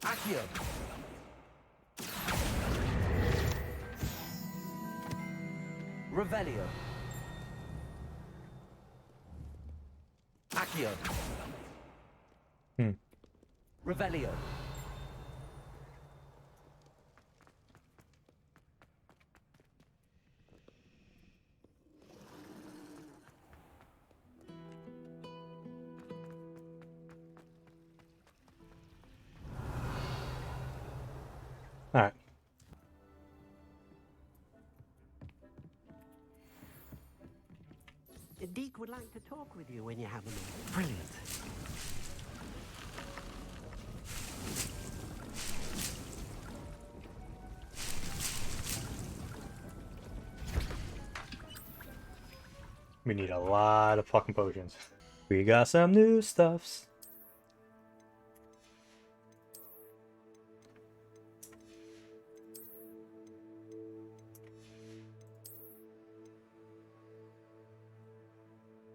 Accio. Revelio. Accio. Revelio. All right. Deke would like to talk with you when you have a minute. Brilliant. We need a lot of fucking potions. We got some new stuffs.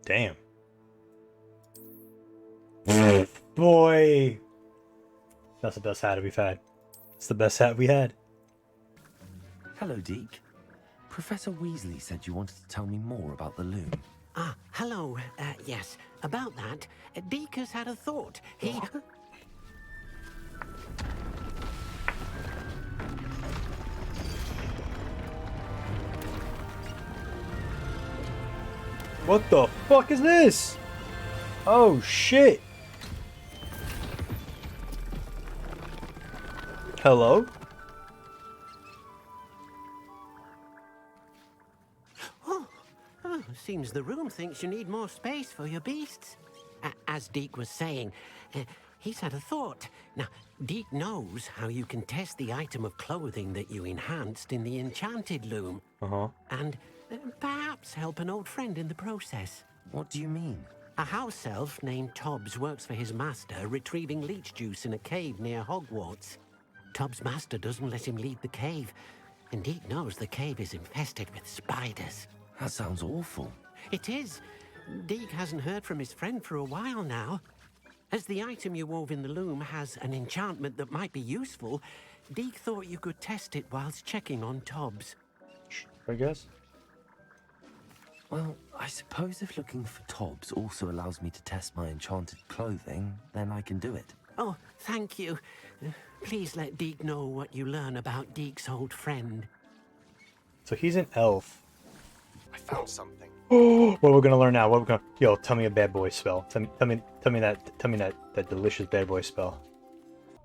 Damn. Boy. That's the best hat we've had. It's the best hat we had. Hello, Deke. Professor Weasley said you wanted to tell me more about the loom. Ah, hello. Yes, about that, Deke has had a thought. He... What the fuck is this? Oh shit. Hello? Oh, seems the room thinks you need more space for your beasts. As Deke was saying, he's had a thought. Now, Deke knows how you can test the item of clothing that you enhanced in the enchanted loom. And perhaps help an old friend in the process. What do you mean? A house elf named Tobbs works for his master, retrieving leech juice in a cave near Hogwarts. Tobbs' master doesn't let him leave the cave, and Deke knows the cave is infested with spiders. That sounds awful. It is. Deke hasn't heard from his friend for a while now. As the item you wove in the loom has an enchantment that might be useful, Deke thought you could test it whilst checking on Tobbs. I guess. Well, I suppose if looking for Tobbs also allows me to test my enchanted clothing, then I can do it. Oh, thank you. Please let Deke know what you learn about Deke's old friend. So he's an elf. I found something. Oh, what we're gonna learn now? What we're gonna? Yo, tell me a bad boy spell. Tell me that delicious bad boy spell.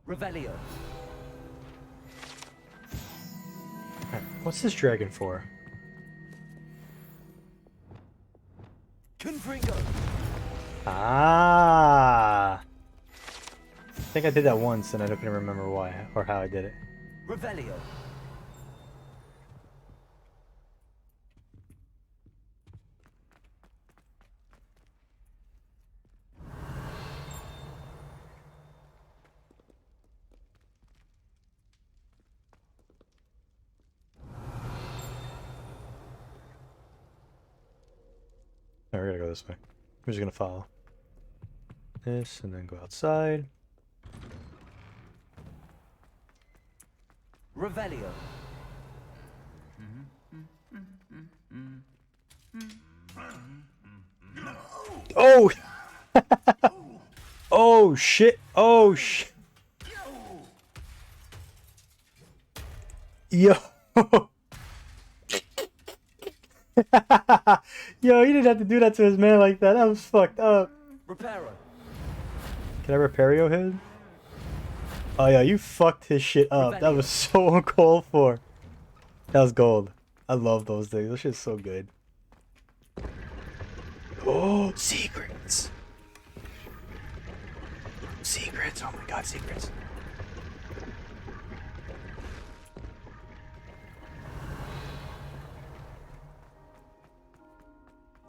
Revelio. Right, what's this dragon for? Confringo. Ah. I think I did that once, and I don't remember why or how I did it. Revelio. No, we're gonna go this way. We're just gonna follow this and then go outside. Revelio. Oh! Oh shit! Oh shit! Yo! Yo, you didn't have to do that to his man like that. That was fucked up. Reparo. Can I repario him? Oh yeah, you fucked his shit up. That was so uncalled for. That was gold. I love those things. Those shit's so good. Oh, secrets. Secrets. Oh my god, secrets.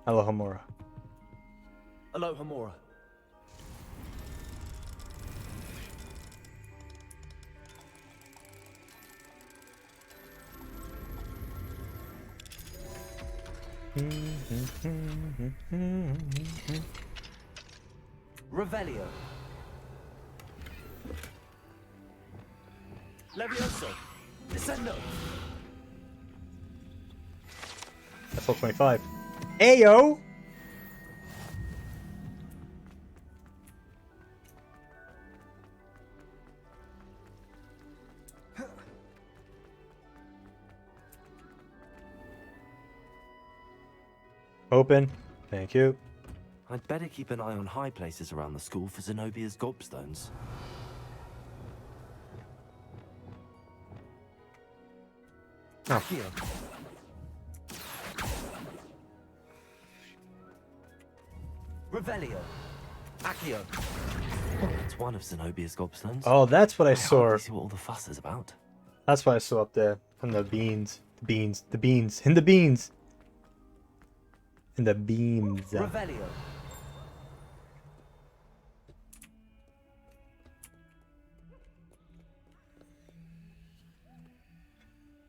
Alohomora. Alohomora. Revelio. Levioso. Descendo. That's all 25. Ayo! Open. Thank you. I'd better keep an eye on high places around the school for Zenobia's gobstones. Accio. Revelio. Accio. It's one of Zenobia's gobstones. Oh, that's what I saw. hardly see what all the fuss is about. That's what I saw up there. And the beans. The beans. The beans. And the beans. And the beams. Revelio.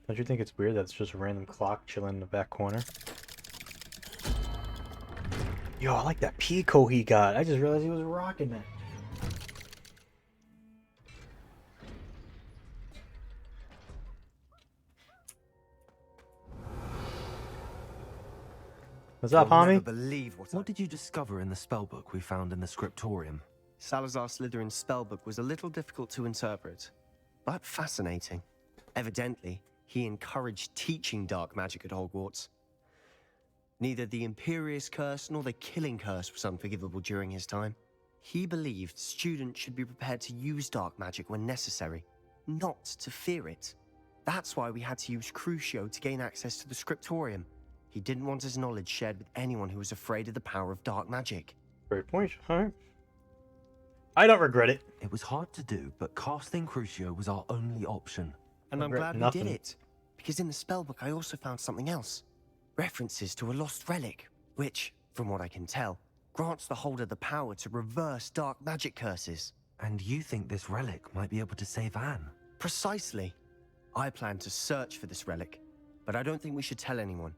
Don't you think it's weird that it's just a random clock chilling in the back corner? Yo, I like that Pico he got. I just realized he was rocking that. What's up, You'll never homie? believe What did you discover in the spellbook we found in the scriptorium? Salazar Slytherin's spellbook was a little difficult to interpret, but fascinating. Evidently, he encouraged teaching dark magic at Hogwarts. Neither the Imperious Curse nor the Killing Curse was unforgivable during his time. He believed students should be prepared to use dark magic when necessary, not to fear it. That's why we had to use Crucio to gain access to the scriptorium. He didn't want his knowledge shared with anyone who was afraid of the power of dark magic. Great point. Alright. I don't regret it. It was hard to do, but casting Crucio was our only option. And I'm Regret glad nothing. we did it, because in the spellbook I also found something else. References to a lost relic, which, from what I can tell, grants the holder the power to reverse dark magic curses. And you think this relic might be able to save Anne? Precisely. I plan to search for this relic, but I don't think we should tell anyone.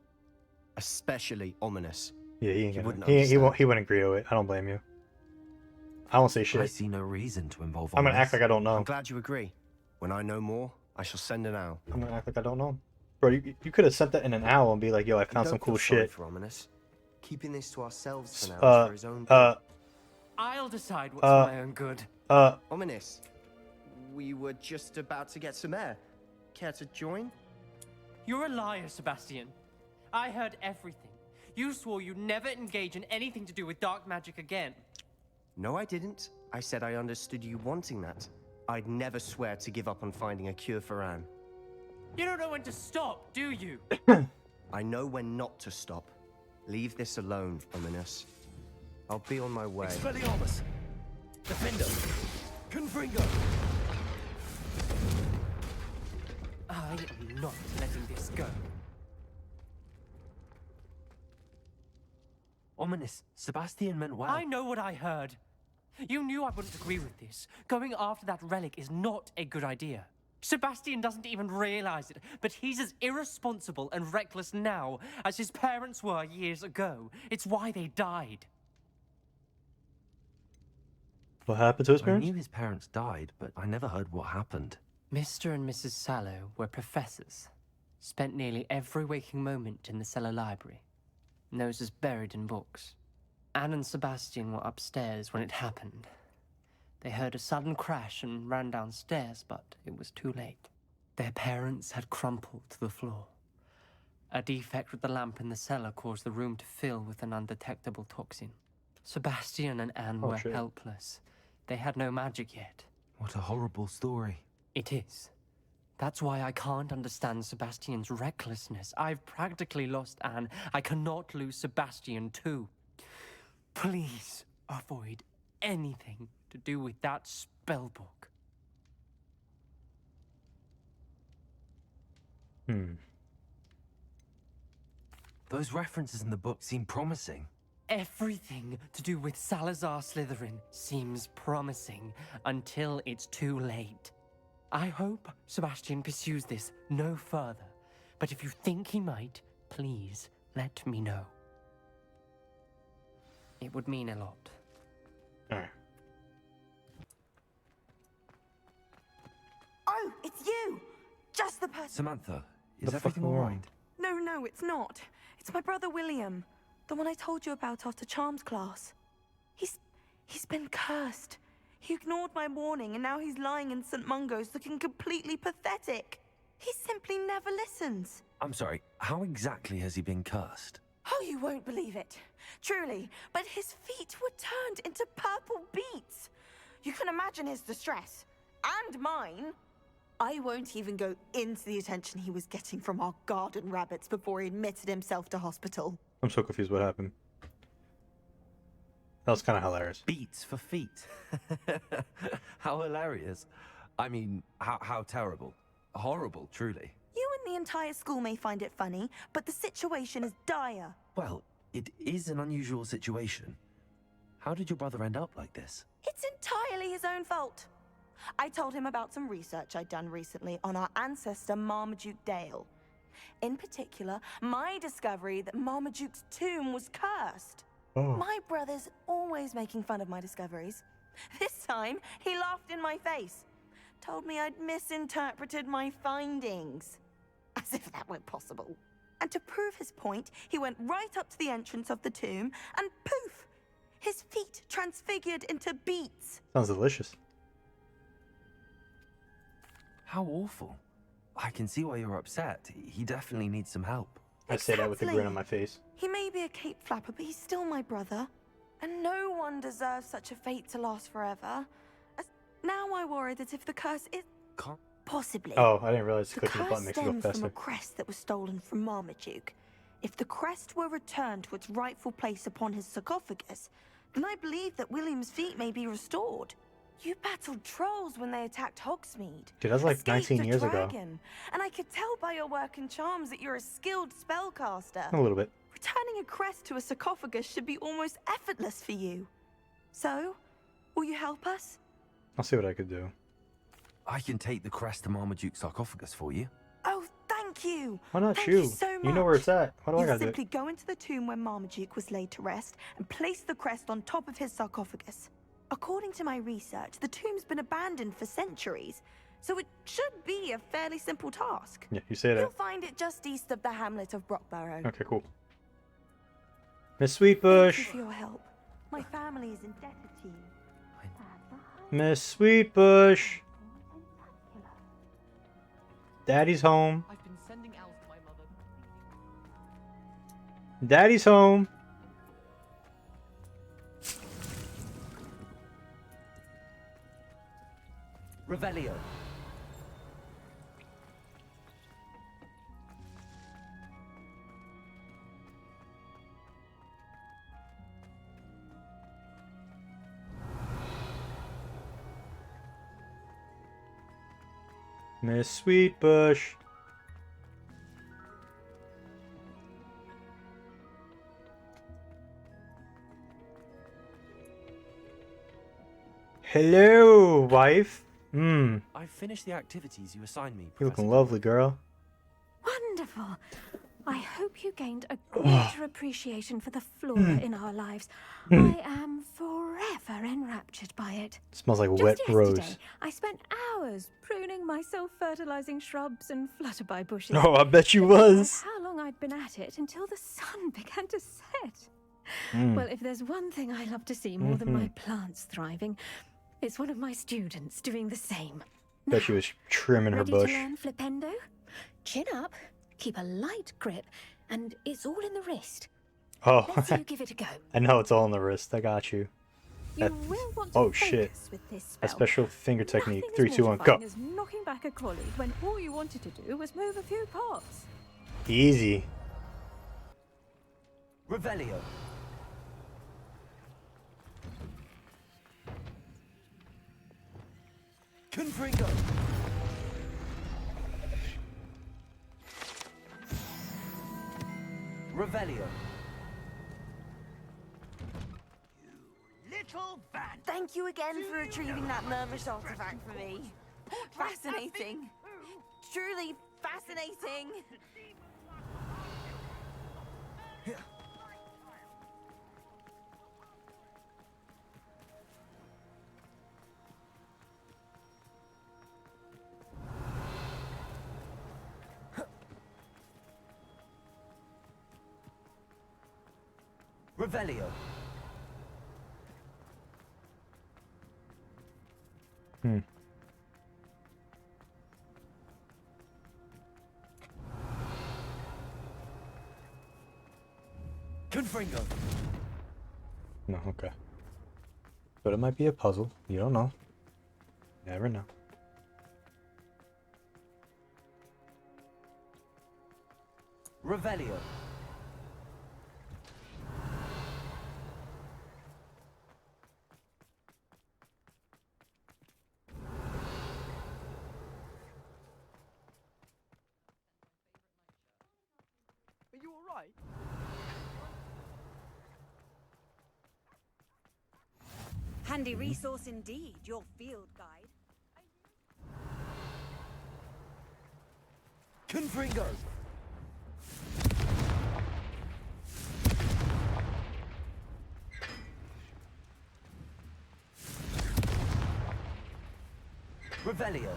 Especially Ominous. Yeah, he ain't He gonna. wouldn't He won't. understand. He wouldn't agree to it. I don't blame you. I won't say I shit. see no reason to involve I'm gonna act like I don't I'm know. glad you agree. When I know more, I shall send an owl. I'm gonna act like I don't know. Bro, you could have sent that in an owl and be like, yo, I found Don't some cool feel sorry shit. for Ominous. Keeping this to ourselves for now is for his own good. I'll decide what's for my own good. Ominous, we were just about to get some air. Care to join? You're a liar, Sebastian. I heard everything. You swore you'd never engage in anything to do with dark magic again. No, I didn't. I said I understood you wanting that. I'd never swear to give up on finding a cure for Anne. You don't know when to stop, do you? I know when not to stop. Leave this alone, Ominous. I'll be on my way. Expelliarmus. Defendo. Confringo. I am not letting this go. Ominous, Sebastian meant well. I know what I heard. You knew I wouldn't agree with this. Going after that relic is not a good idea. Sebastian doesn't even realize it, but he's as irresponsible and reckless now as his parents were years ago. It's why they died. What happened to his I parents? knew his parents died, but I never heard what happened. Mr. and Mrs. Sallow were professors. Spent nearly every waking moment in the cellar library. Noses buried in books. Anne and Sebastian were upstairs when it happened. They heard a sudden crash and ran downstairs, but it was too late. Their parents had crumpled to the floor. A defect with the lamp in the cellar caused the room to fill with an undetectable toxin. Sebastian and Anne Oh, were shit. helpless. They had no magic yet. What a horrible story. It is. That's why I can't understand Sebastian's recklessness. I've practically lost Anne. I cannot lose Sebastian too. Please avoid anything to do with that spellbook. Those references in the book seem promising. Everything to do with Salazar Slytherin seems promising until it's too late. I hope Sebastian pursues this no further, but if you think he might, please let me know. It would mean a lot. Alright. I No, it's you! Just the person. Samantha, The is fuck everything wrong? alright? No, it's not. It's my brother William. The one I told you about after Charms class. He's been cursed. He ignored my warning and now he's lying in St. Mungo's looking completely pathetic. He simply never listens. I'm sorry, how exactly has he been cursed? Oh, you won't believe it. Truly, but his feet were turned into purple beets. You can imagine his distress. And mine. I won't even go into the attention he was getting from our garden rabbits before he admitted himself to hospital. I'm so confused what happened. That was kind of hilarious. Beats for feet. How hilarious. I mean, how terrible. Horrible, truly. You and the entire school may find it funny, but the situation is dire. Well, it is an unusual situation. How did your brother end up like this? It's entirely his own fault. I told him about some research I'd done recently on our ancestor Marmaduke Dale. In particular, my discovery that Marmaduke's tomb was cursed. Oh. My brother's always making fun of my discoveries. This time, he laughed in my face. Told me I'd misinterpreted my findings. As if that weren't possible. And to prove his point, he went right up to the entrance of the tomb and poof! His feet transfigured into beets. Sounds delicious. How awful. I can see why you're upset. He definitely needs some help. I say that with a grin on my face. He may be a cape flapper, but he's still my brother. And no one deserves such a fate to last forever. Now I worry that if the curse is... Can't... Possibly. Oh, I didn't realize The clicking the curse button makes it go stems from faster. a crest that was stolen from Marmaduke. If the crest were returned to its rightful place upon his sarcophagus, then I believe that William's feet may be restored. You battled trolls when they attacked Hogsmeade. Dude, that's like Escaped 19 a years ago. dragon, and I could tell by your work and charms that you're a skilled spellcaster. A little bit. Returning a crest to a sarcophagus should be almost effortless for you. So, will you help us? I'll see what I could do. I can take the crest to Marmaduke's sarcophagus for you. Oh, thank you. Why not Thank you? you so You know where much. it's at. Why do I You gotta do simply it? go into the tomb where Marmaduke was laid to rest and place the crest on top of his sarcophagus. According to my research, the tomb's been abandoned for centuries, so it should be a fairly simple task. Yeah, you say You'll that. find it just east of the hamlet of Brockborough. Okay, cool. Miss Thank you Sweetbush. for your help. My family is indebted to you. Miss Sweetbush. Daddy's home. I've been sending Al to my mother. Daddy's home. Revelio. Miss Sweetbush. Hello, wife. I've finished the activities you assigned me, You're Professor. looking lovely, girl. Wonderful. I hope you gained a greater appreciation for the flora in our lives. I am forever enraptured by it. Smells like Just wet yesterday, rose. I spent hours pruning my self-fertilizing shrubs and flutterby bushes. Oh, I bet you Didn't realize was. how long I'd been at it until the sun began to set. Mm. Well, if there's one thing I love to see more than my plants thriving, it's one of my students doing the same. Bet she was trimming her Ready bush. to learn flipendo? Chin up, keep a light grip, and it's all in the wrist. Oh, Let's see you give it a go. I know it's all in the wrist. I got you. You That- will want to oh, focus shit. with this A spell. special finger technique. Nothing 3, as 2, 1, go. mortifying as knocking back a colleague when all you wanted to do was move a few pots. Easy. Revelio. Confringo. Revelio. Little fan. Thank you again for retrieving that nervous artifact for me. Fascinating. Truly fascinating. Revelio. Confringo. No, okay. But it might be a puzzle. You don't know. Never know. Revelio. Are you alright? Handy resource indeed, your field guide. Confringo. Revelio.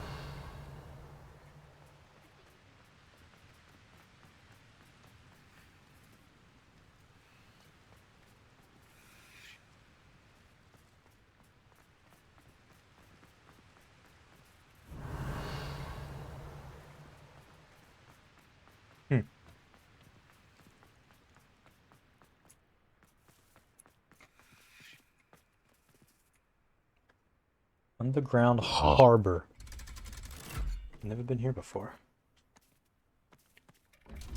Underground harbor. Never been here before.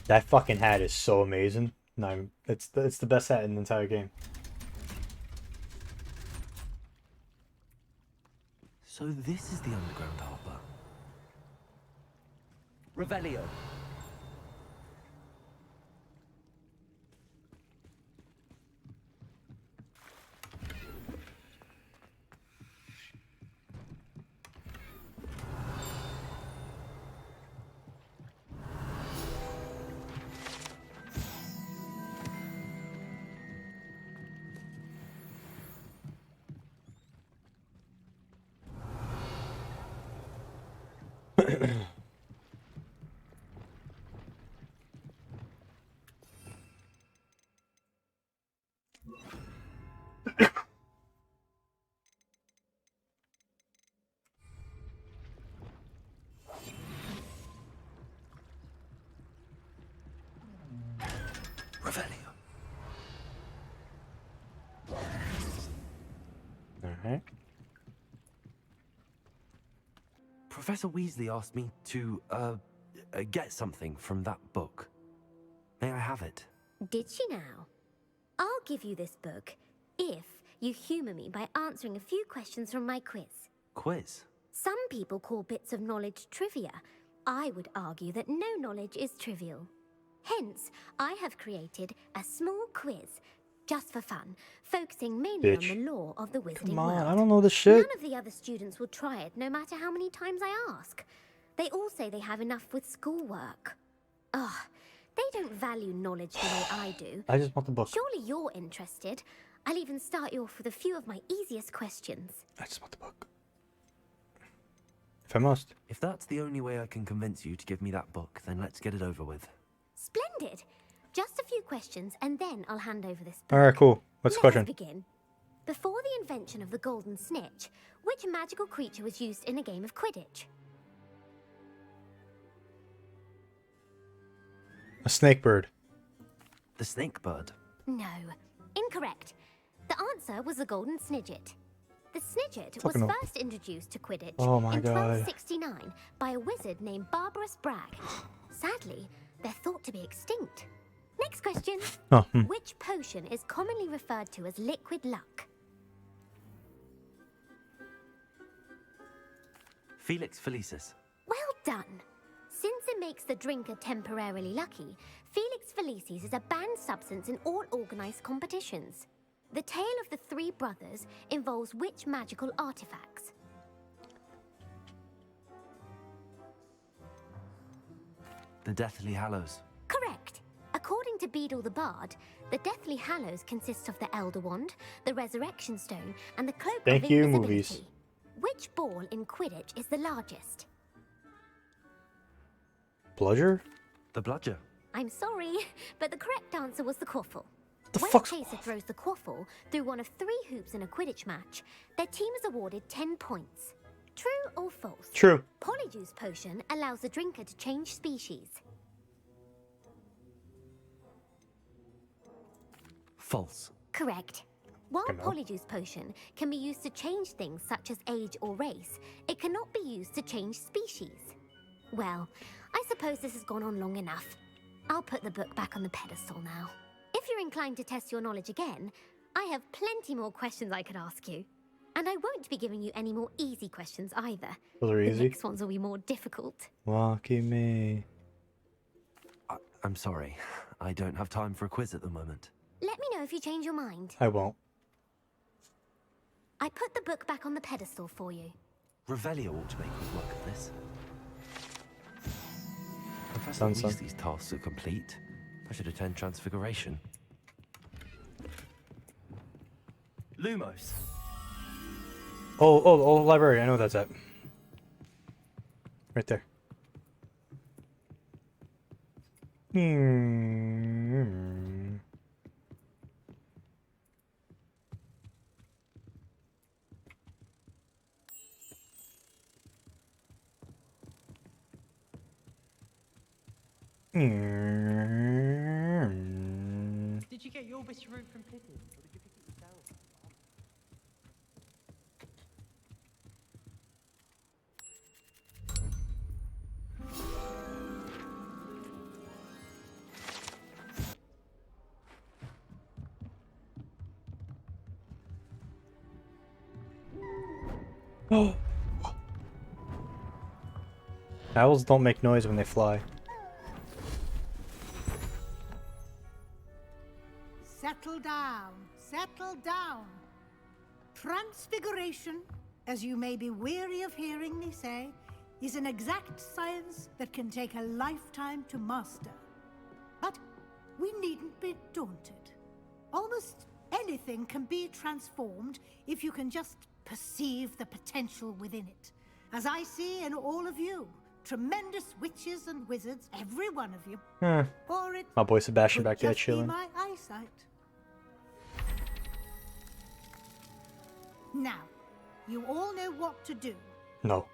That fucking hat is so amazing. No, it's the best hat in the entire game. So this is the underground harbor. Revelio. Revelio. Alright. Professor Weasley asked me to, get something from that book. May I have it? Did she now? I'll give you this book if you humour me by answering a few questions from my quiz. Quiz? Some people call bits of knowledge trivia. I would argue that no knowledge is trivial. Hence, I have created a small quiz, just for fun, focusing mainly Bitch. on the lore of the wizarding Come on, world. I don't know this shit. None of the other students will try it, no matter how many times I ask. They all say they have enough with schoolwork. Ugh, they don't value knowledge the way I do. I just want the book. Surely you're interested. I'll even start you off with a few of my easiest questions. I just want the book. If I must. If that's the only way I can convince you to give me that book, then let's get it over with. Splendid! Just a few questions, and then I'll hand over this book. Alright, cool. What's the Let us question? begin. Before the invention of the golden snitch, which magical creature was used in a game of Quidditch? A snake bird. The snake bird. No. Incorrect. The answer was the golden snidget. The snidget was Fucking hell. first introduced to Quidditch Oh my in God. 1269 by a wizard named Barbarous Bragg. Sadly, they're thought to be extinct. Next question. Oh, Which potion is commonly referred to as liquid luck? Felix Felicis. Well done. Since it makes the drinker temporarily lucky, Felix Felicis is a banned substance in all organized competitions. The tale of the three brothers involves which magical artifacts? The Deathly Hallows. Correct. According to Beedle the Bard, the Deathly Hallows consists of the Elder Wand, the Resurrection Stone, and the Cloak Thank of you, Invisibility. movies. Which ball in Quidditch is the largest? Bludger? The Bludger. I'm sorry, but the correct answer was the Quaffle. When a chaser throws the quaffle through one of 3 hoops in a Quidditch match, their team is awarded 10 points. True or false? True. Polyjuice Potion allows the drinker to change species. False. Correct. While Okay, no. Polyjuice Potion can be used to change things such as age or race, it cannot be used to change species. Well, I suppose this has gone on long enough. I'll put the book back on the pedestal now. If you're inclined to test your knowledge again, I have plenty more questions I could ask you. And I won't be giving you any more easy questions either. Those are The easy. next ones will be more difficult. Lucky me. I'm sorry. I don't have time for a quiz at the moment. Let me know if you change your mind. I won't. I put the book back on the pedestal for you. Revelio ought to make quick work of this. Professor Done so. Weasley's tasks are complete. I should attend Transfiguration. Lumos. Oh, library. I know where that's at. Right there. Did you get your wish room from Pippin, or did you pick it yourself? Oh. Owls don't make noise when they fly. Settle down, settle down. Transfiguration, as you may be weary of hearing me say, is an exact science that can take a lifetime to master. But we needn't be daunted. Almost anything can be transformed if you can just perceive the potential within it. As I see in all of you, tremendous witches and wizards, every one of you. Or it My boy Sebastian could back there just be chilling. my eyesight. Now, you all know what to do. No.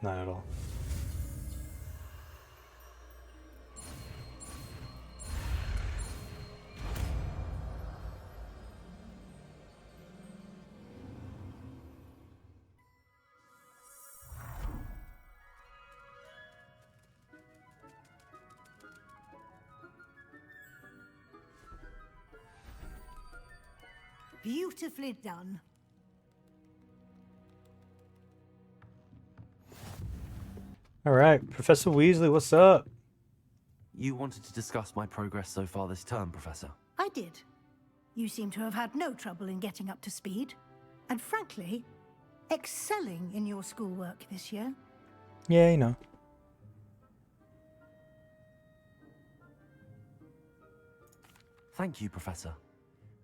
Not at all. Beautifully done. All right, Professor Weasley, what's up? You wanted to discuss my progress so far this term, Professor. I did. You seem to have had no trouble in getting up to speed. And frankly, excelling in your schoolwork this year. Yeah, you know. Thank you, Professor.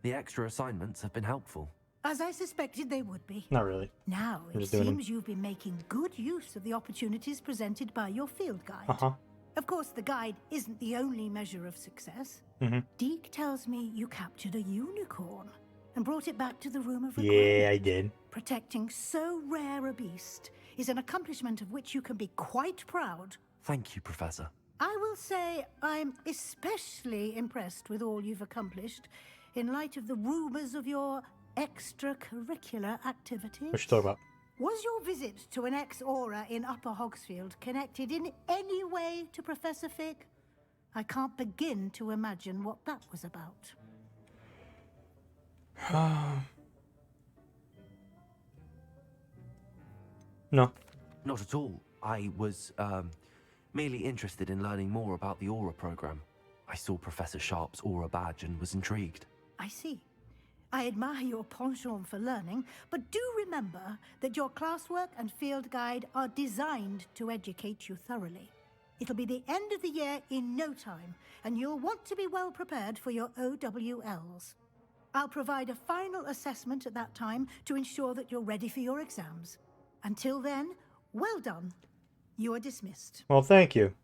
The extra assignments have been helpful. As I suspected they would be. Not really. Now, I'm it just doing them. seems you've been making good use of the opportunities presented by your field guide. Uh-huh. Of course, the guide isn't the only measure of success. Mm-hmm. Deke tells me you captured a unicorn and brought it back to the Room of Regret. Yeah, I did. Protecting so rare a beast is an accomplishment of which you can be quite proud. Thank you, Professor. I will say I'm especially impressed with all you've accomplished in light of the rumors of your extracurricular activities. What you talking about? Was your visit to an ex-aura in Upper Hogsfield connected in any way to Professor Fig? I can't begin to imagine what that was about. No. Not at all. I was, merely interested in learning more about the Aura program. I saw Professor Sharp's Aura badge and was intrigued. I see. I admire your penchant for learning, but do remember that your classwork and field guide are designed to educate you thoroughly. It'll be the end of the year in no time, and you'll want to be well prepared for your OWLs. I'll provide a final assessment at that time to ensure that you're ready for your exams. Until then, well done. You are dismissed. Well, thank you.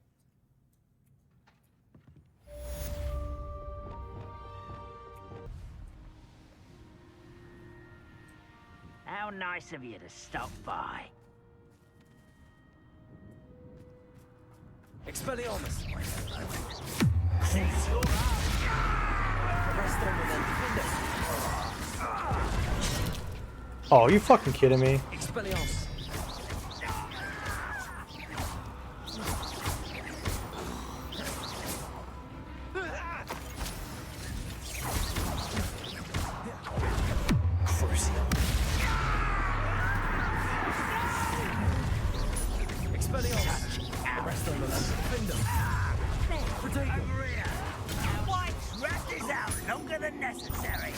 How nice of you to stop by. Expelliarmus! Oh, are you fucking kidding me? Expelliarmus! White's rest is out longer than necessary.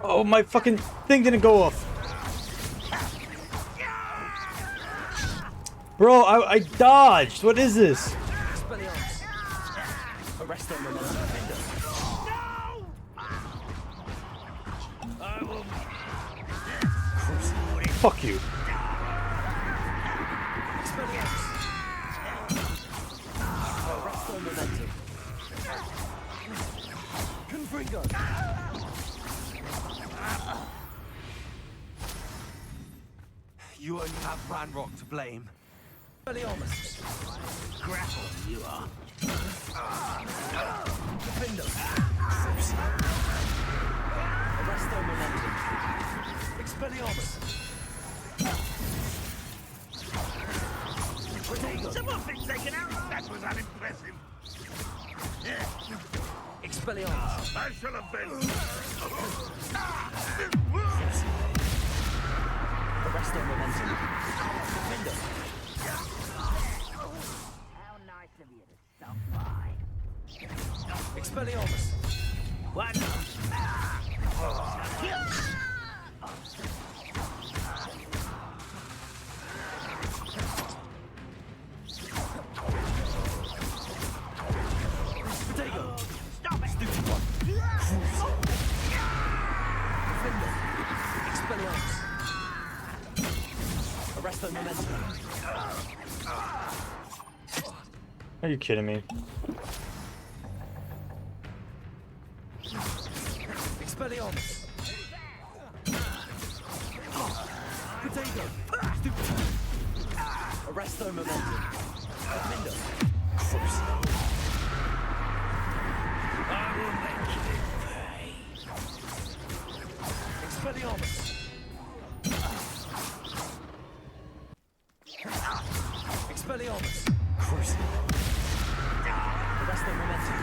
Oh, my fucking thing didn't go off. Bro, I dodged. What is this? Fuck you. You only have Ranrock to blame. Expelliarmus! Grapple, you are. Defender! Arresto momentum. Expelliarmus! Someone thinks they can out. That was unimpressive. Expelliarmus! I shall have been. Arresto momentum. Defender! How nice of you to stop by. Expelliarmus! One. Potato! Stop it. Stupid one! Defender! Expelliarmus! Arresto momentum. Are you kidding me? Expelliarmus! Potato! Stupid! Arresto momentum. Defender! I will make you pay. Expelliarmus! Expelliarmus! Arresto momentum.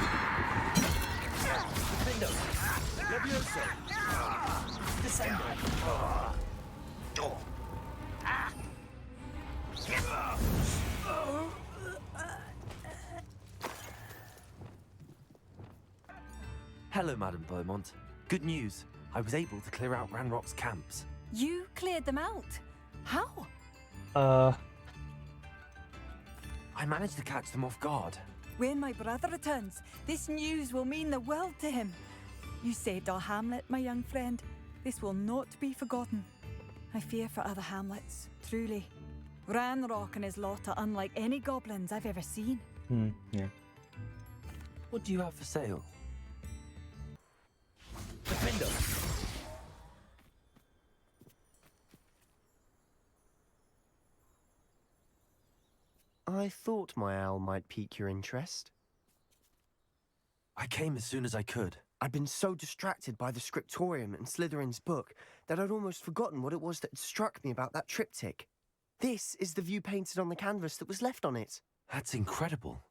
Defender! Levioso! Descendo! Hello, Madame Beaumont. Good news. I was able to clear out Ranrock's camps. You cleared them out? How? I managed to catch them off guard. When my brother returns, this news will mean the world to him. You saved our hamlet, my young friend. This will not be forgotten. I fear for other hamlets, truly. Ranrock and his lot are unlike any goblins I've ever seen. Yeah. What do you have for sale? Defender! I thought my owl might pique your interest. I came as soon as I could. I'd been so distracted by the scriptorium and Slytherin's book that I'd almost forgotten what it was that had struck me about that triptych. This is the view painted on the canvas that was left on it. That's incredible.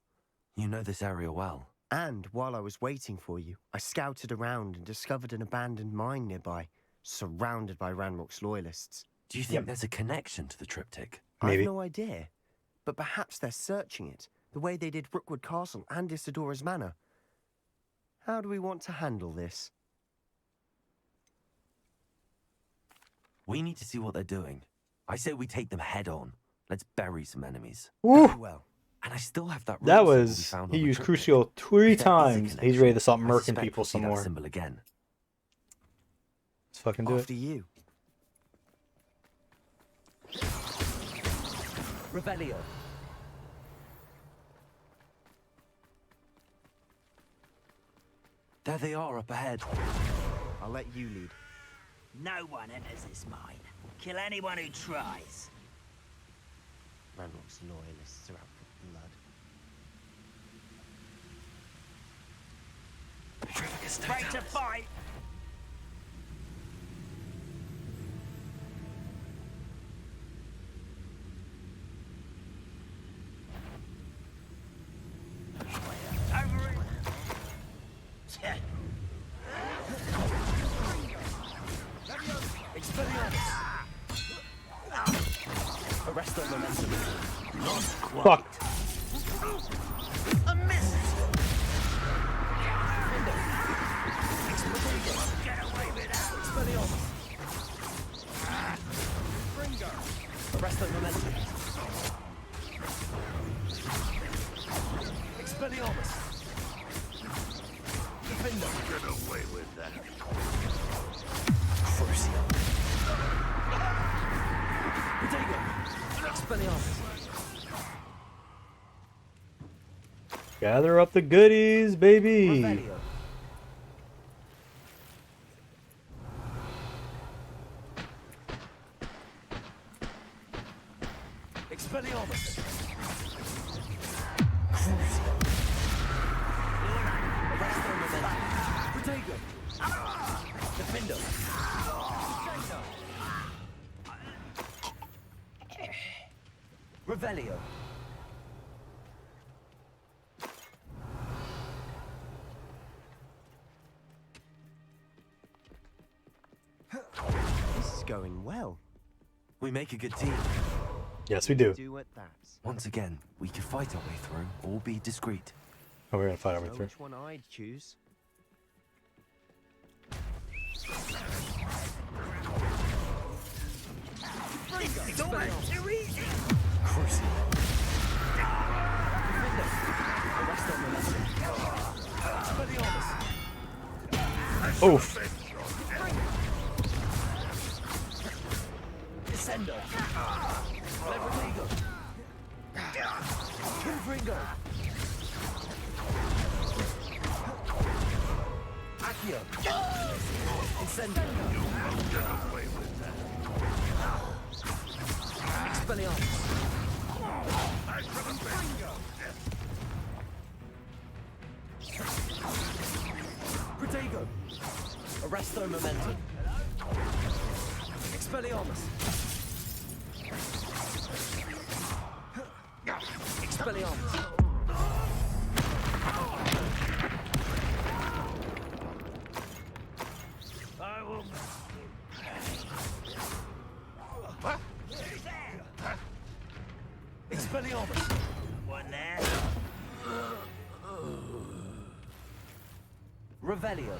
You know this area well. And while I was waiting for you, I scouted around and discovered an abandoned mine nearby, surrounded by Ranrock's loyalists. Do you think there's a connection to the triptych? I have no idea. But perhaps they're searching it, the way they did Rookwood Castle and Isidora's Manor. How do we want to handle this? We need to see what they're doing. I say we take them head on. Let's bury some enemies. Ooh. Well, and I still have that. That was he used Crucio 3 times. He's ready to start murking people some more. Symbol again. Let's fucking do After it. you. Revelio. There they are up ahead. I'll let you lead. No one enters this mine. Kill anyone who tries. Ranrock's loyalists are out for blood. Straight to fight. Over it. Arrest their momentum. Fuck. A miss. Get away with that. Arrest their momentum. Expelliarmus. Defender. Get away with that. Crucio. Protego. Expelliarmus. Gather up the goodies, baby. Revelio. Expelliarmus. Crucio. Arrest their momentum. Protego. Defender. Revelio. This is going well. We make a good team. Yes, we do. Do at that. Once again, we can fight our way through or be discreet. Oh, we're gonna fight our way Know through. which one I'd choose. It's almost too easy. Crucio. Arrest their momentum. Expelliarmus. Oof. Descendo. Levertigo. Confringo. Accio. Incendo. Expelliarmus. Protego. Arrest their momentum. Expelliarmus. Expelliarmus. I will. Expelliarmus. One there. Revelio.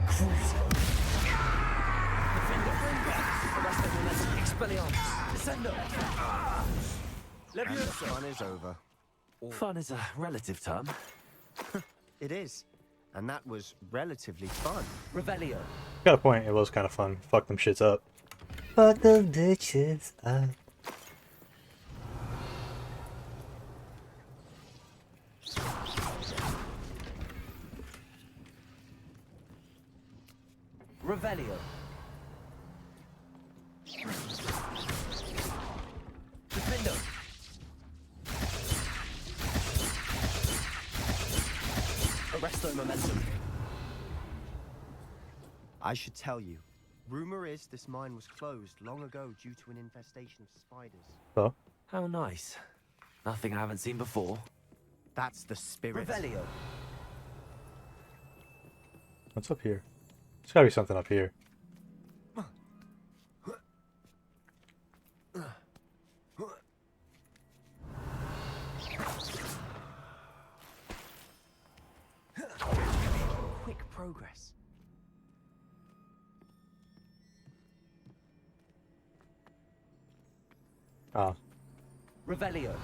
Crucio. Defender. Arrest their momentum. Expelliarmus. Descendo. And the Leviosa. fun is over. Fun is a relative term. It is. And that was relatively fun. Revelio. Got a point. It was kind of fun. Fuck them shits up. Fuck them bitches up. Revelio. Defendo. Arrest their momentum. I should tell you. Rumor is this mine was closed long ago due to an infestation of spiders. Oh, How nice. Nothing I haven't seen before. That's the spirit. Revelio. what's up here? There's gotta be something up here. Quick progress. Ah, Revelio.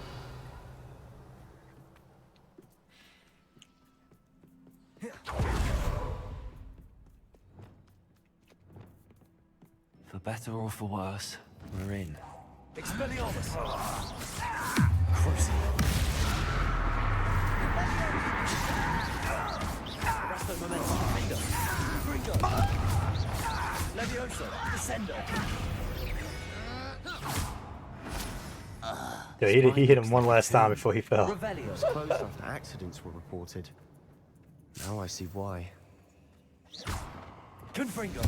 For better or for worse, we're in. Expelliarmus! Crucible. Arresto momentum. Finger. Gringo. Levioso. Descendo. Yeah, he hit him one last time before he fell. It was closed after accidents were reported. Now I see why. Confringo.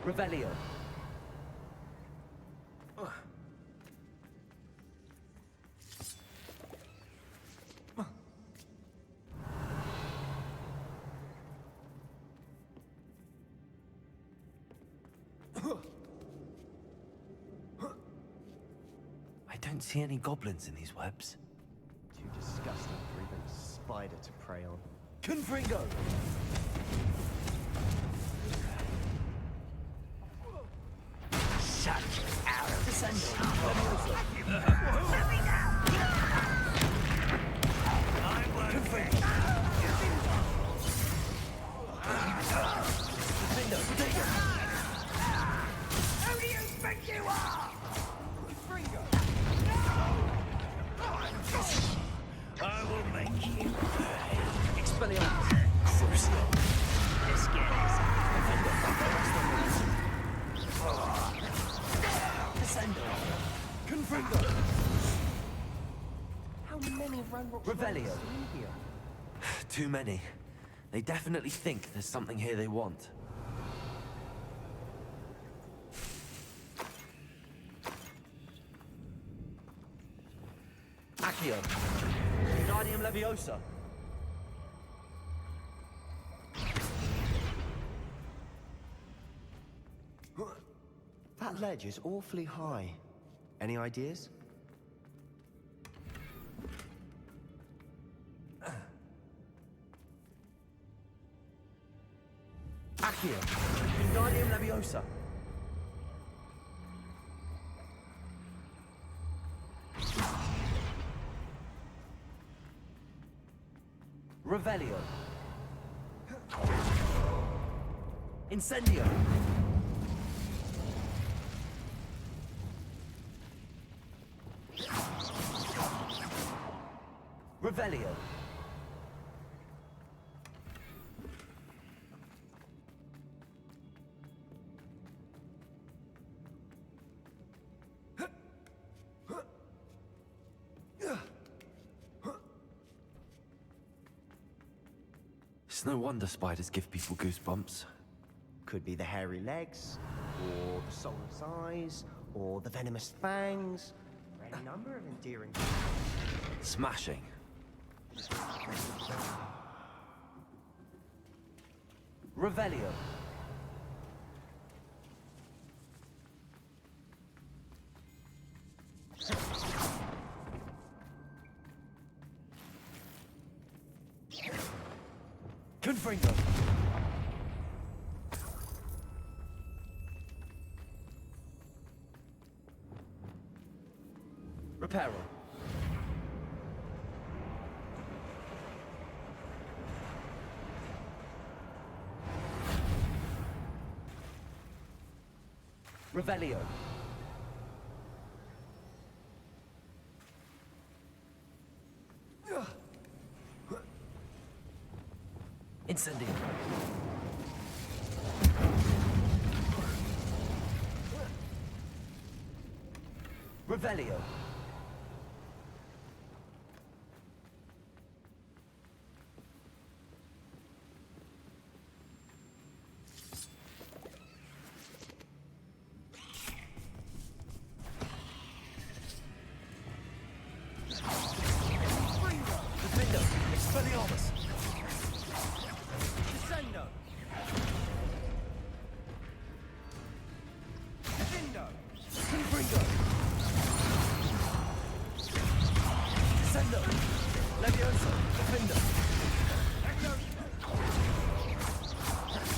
Revelio. I don't see any goblins in these webs. Too disgusting for even a spider to prey on. Confringo. Such arrogance. Descendo. Who do you think you are? I will make you pay. Expelliarmus. Crucible. Let's get this. Descendo. Confringo. How many Ranrock Revelio. in here? Too many. They definitely think there's something here they want. Accio. Guardium Leviosa. That ledge is awfully high. Any ideas? Accio. Guardium Leviosa. Revelio. Incendio. Revelio. It's no wonder spiders give people goosebumps. Could be the hairy legs, or the soulless eyes, or the venomous fangs, or any number of endearing... Smashing. Revelio. Confringo. Reparo. Revelio. Incendio. Revelio. Defendo. Expelliarmus. Descendo. Defendo. Confringo. Descendo. Levioso. Defendo.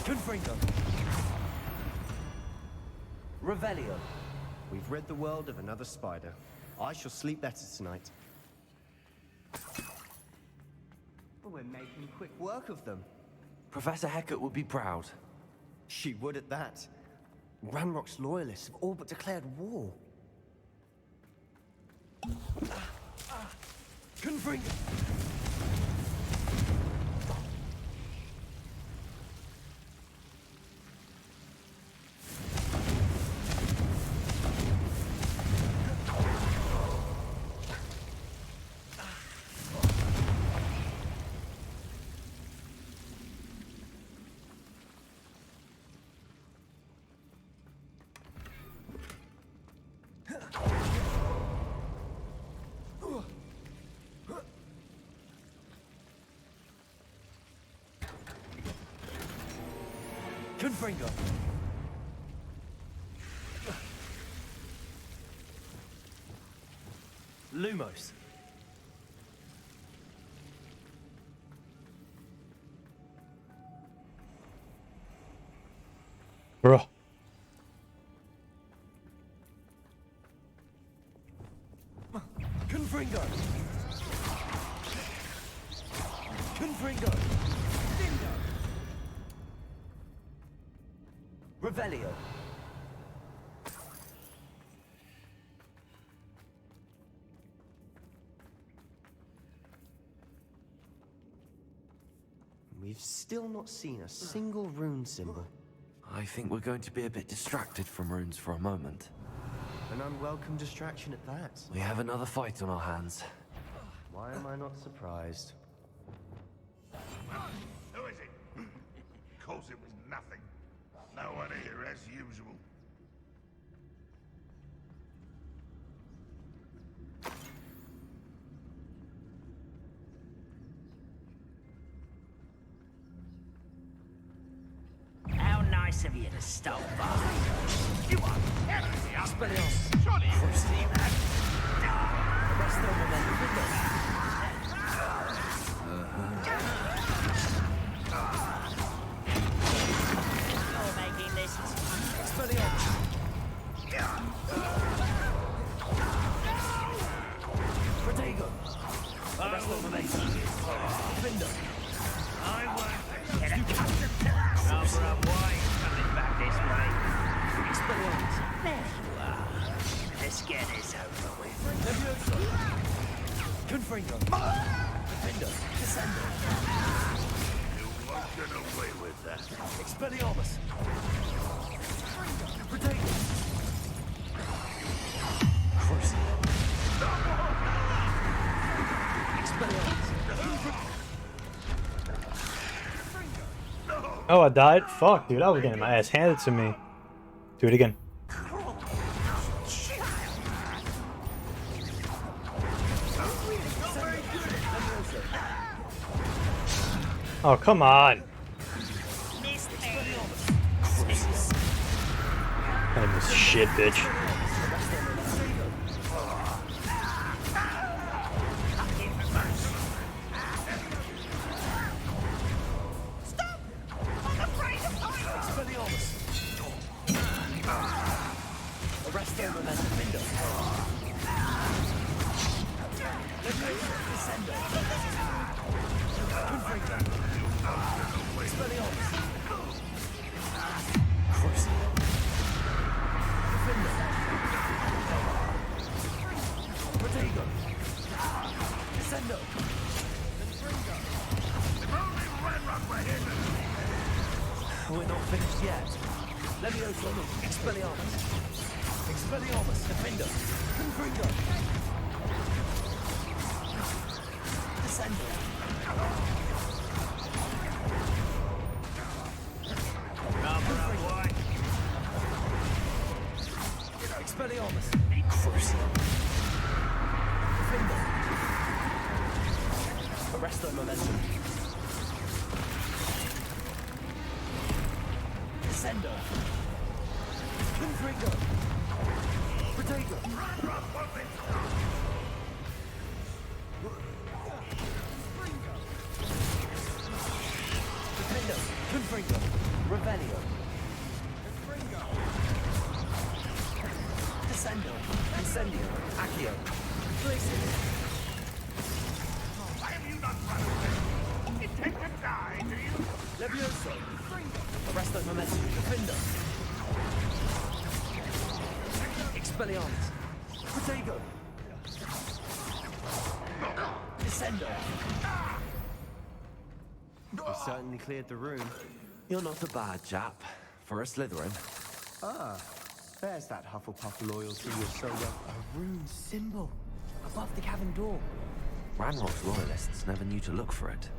Confringo. Revelio. We've rid the world of another spider. I shall sleep better tonight. But we're making quick work of them. Professor Hecat would be proud. She would at that. Ranrock's loyalists have all but declared war. Confringo! Confringo! Lumos! Bro. Confringo! Confringo! Dindo! Revelio! We've still not seen a single rune symbol. I think we're going to be a bit distracted from runes for a moment. An unwelcome distraction at that. We have another fight on our hands. Why am I not surprised? Who is it? Of course it was nothing. No one here as usual. How nice of you to stop by. You are heresy, Expelliarmus! surely you can see that. Arresto Momentum! You're making this Expelliarmus! Protego! Arresto Momentum! Defender! I won't get accustomed to that. Rather a wine coming back this way. Expelliarmus! There you are. Let's get this over with. Levioso! Confringo! Defender! Descendo! You won't get away with that. Expelliarmus! Protego! Expelliarmus! Oh, I died? Fuck, dude. I was getting my ass handed to me. Do it again. Oh, come on. Kind of this shit, bitch. Arresto Momentum Window. Descendo. Confringo. Expelliarmus. Defender. Protego. Descendo. If only Ranrock were here to... We're not finished yet. Levioso. Expelliarmus. Expelliarmus. Defender. Confringo. Descendo. Rather a wine. Expelliarmus. Defender. Arresto Momentum. Descendo. Confringo. Protego. Defendo. Confringo. Revelio. Descendo. Incendio. Accio. Expelliarmus. Protego. Descendo. We certainly cleared the room. You're not a bad chap for a Slytherin. Ah, there's that Hufflepuff loyalty you're so well. A rune symbol above the cavern door. Ranrock's royalists never knew to look for it.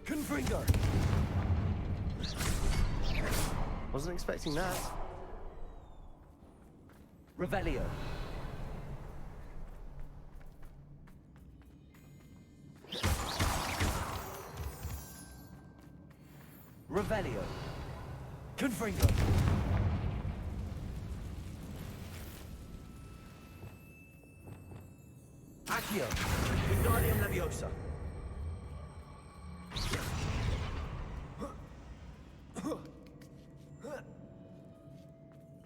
Confringo. Wasn't expecting that. Revelio. Revelio. Confringo. Accio. Wingardium Leviosa.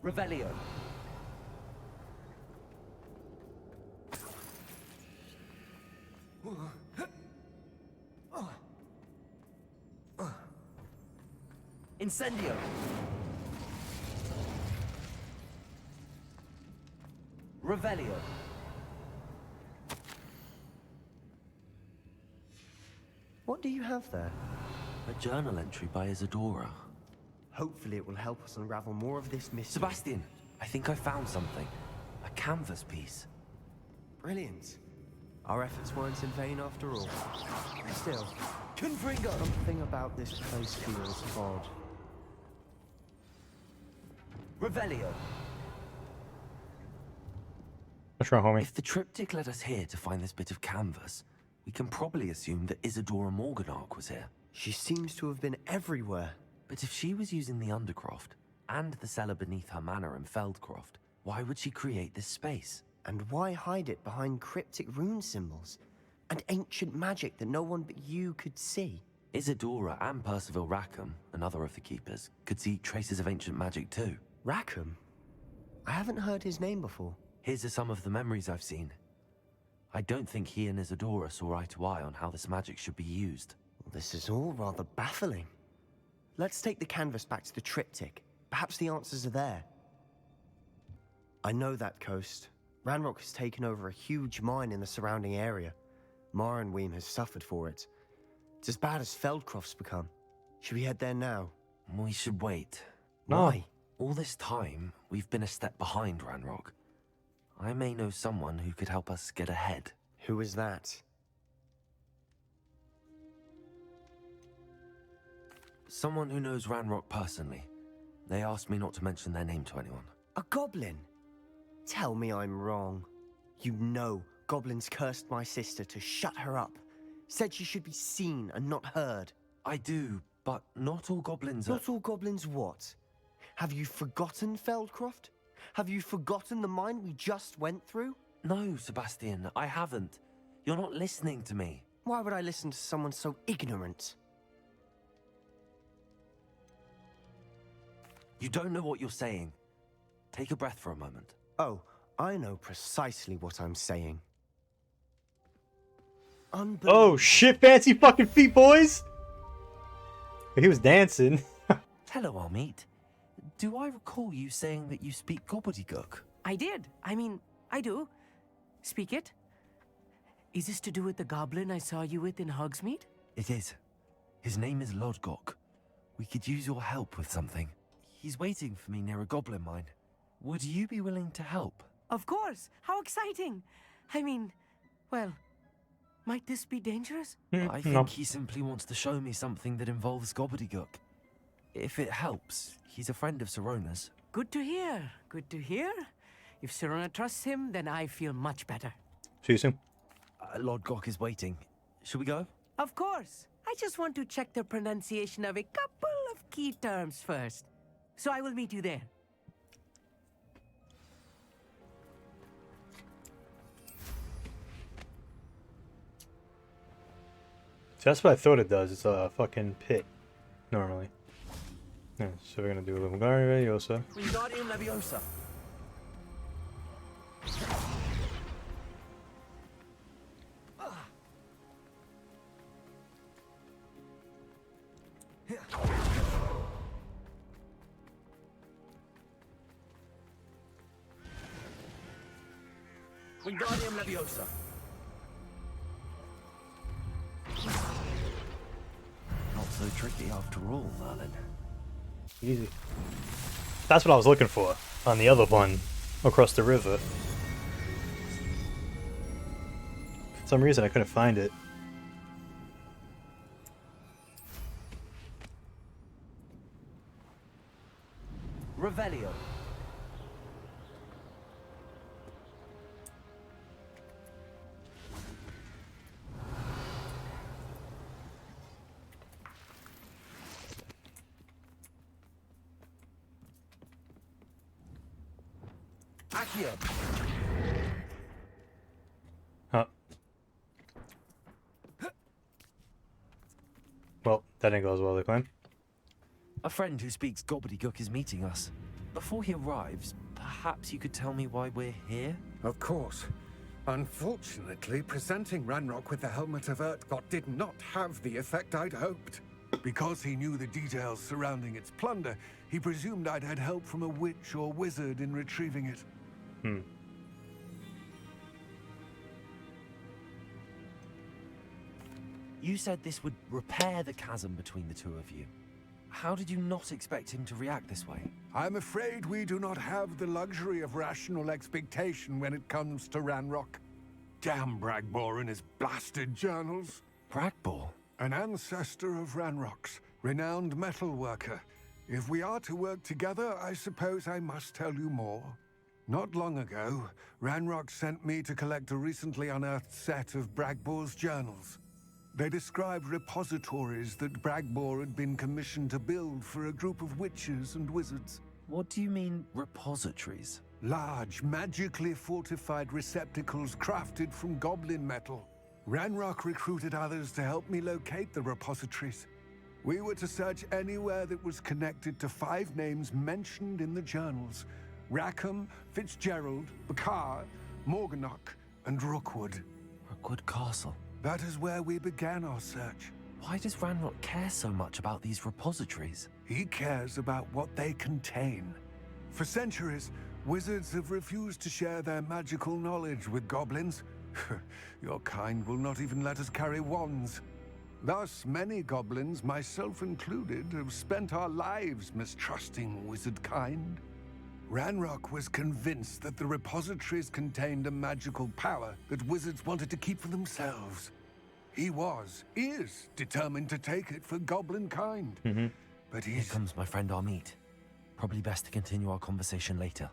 Revelio. Incendio. Revelio. What do you have there? A journal entry by Isadora. Hopefully it will help us unravel more of this mystery. Sebastian, I think I found something. A canvas piece. Brilliant. Our efforts weren't in vain after all. Still, Confringo. something about this place feels odd. Revelio. What's wrong, homie? If the triptych led us here to find this bit of canvas, we can probably assume that Isadora Morganach was here. She seems to have been everywhere. But if she was using the Undercroft and the cellar beneath her manor in Feldcroft, why would she create this space? And why hide it behind cryptic rune symbols? And ancient magic that no one but you could see? Isadora and Percival Rackham, another of the Keepers, could see traces of ancient magic too. Rackham? I haven't heard his name before. Here's are some of the memories I've seen. I don't think he and Isadora saw eye to eye on how this magic should be used. This is all rather baffling. Let's take the canvas back to the triptych. Perhaps the answers are there. I know that coast. Ranrock has taken over a huge mine in the surrounding area. Mornweem has suffered for it. It's as bad as Feldcroft's become. Should we head there now? We should wait. No. Why? All this time, we've been a step behind Ranrock. I may know someone who could help us get ahead. Who is that? Someone who knows Ranrock personally. They asked me not to mention their name to anyone. A goblin? Tell me I'm wrong. You know goblins cursed my sister to shut her up. Said she should be seen and not heard. I do, but not all goblins are... Not all goblins what? Have you forgotten Feldcroft? Have you forgotten the mine we just went through? No, Sebastian, I haven't. You're not listening to me. Why would I listen to someone so ignorant? You don't know what you're saying. Take a breath for a moment. Oh, I know precisely what I'm saying. Unbelievable. Oh shit, fancy fucking feet, boys! He was dancing. Hello, Amit. Do I recall you saying that you speak gobbledygook? I did. I mean, I do. Speak it. Is this to do with the goblin I saw you with in Hogsmeade? It is. His name is Lodgok. We could use your help with something. He's waiting for me near a goblin mine. Would you be willing to help? Of course. How exciting. I mean, well, might this be dangerous? I think he simply wants to show me something that involves gobbledygook. If it helps, he's a friend of Sirona's. Good to hear. Good to hear. If Sirona trusts him, then I feel much better. See you soon. Lodgok is waiting. Should we go? Of course. I just want to check the pronunciation of a couple of key terms first. So I will meet you there. So that's what I thought it does. It's a fucking pit, normally. Yeah, so we're gonna do a little Wingardium Leviosa. Wingardium Leviosa. Wingardium Leviosa. Not so tricky after all, Merlin. Easy. That's what I was looking for on the other one across the river. For some reason I couldn't find it. Revelio. Accio. Huh. Well, that didn't go as well as I planned. A friend who speaks gobbledygook is meeting us. Before he arrives, perhaps you could tell me why we're here? Of course. Unfortunately, presenting Ranrock with the Helmet of Urtkot did not have the effect I'd hoped. Because he knew the details surrounding its plunder, he presumed I'd had help from a witch or wizard in retrieving it. You said this would repair the chasm between the two of you. How did you not expect him to react this way? I'm afraid we do not have the luxury of rational expectation when it comes to Ranrock. Damn Bragbor and his blasted journals. Bragbor? An ancestor of Ranrock's, renowned metal worker. If we are to work together, I suppose I must tell you more. Not long ago, Ranrock sent me to collect a recently unearthed set of Bragbor's journals. They described repositories that Bragbor had been commissioned to build for a group of witches and wizards. What do you mean, repositories? Large, magically fortified receptacles crafted from goblin metal. Ranrock recruited others to help me locate the repositories. We were to search anywhere that was connected to 5 names mentioned in the journals: Rackham, Fitzgerald, Bakar, Morganach, and Rookwood. Rookwood Castle. That is where we began our search. Why does Ranrock care so much about these repositories? He cares about what they contain. For centuries, wizards have refused to share their magical knowledge with goblins. Your kind will not even let us carry wands. Thus, many goblins, myself included, have spent our lives mistrusting wizard kind. Ranrock was convinced that the repositories contained a magical power that wizards wanted to keep for themselves. He is determined to take it for goblin kind. But Here comes my friend Armeet. Probably best to continue our conversation later.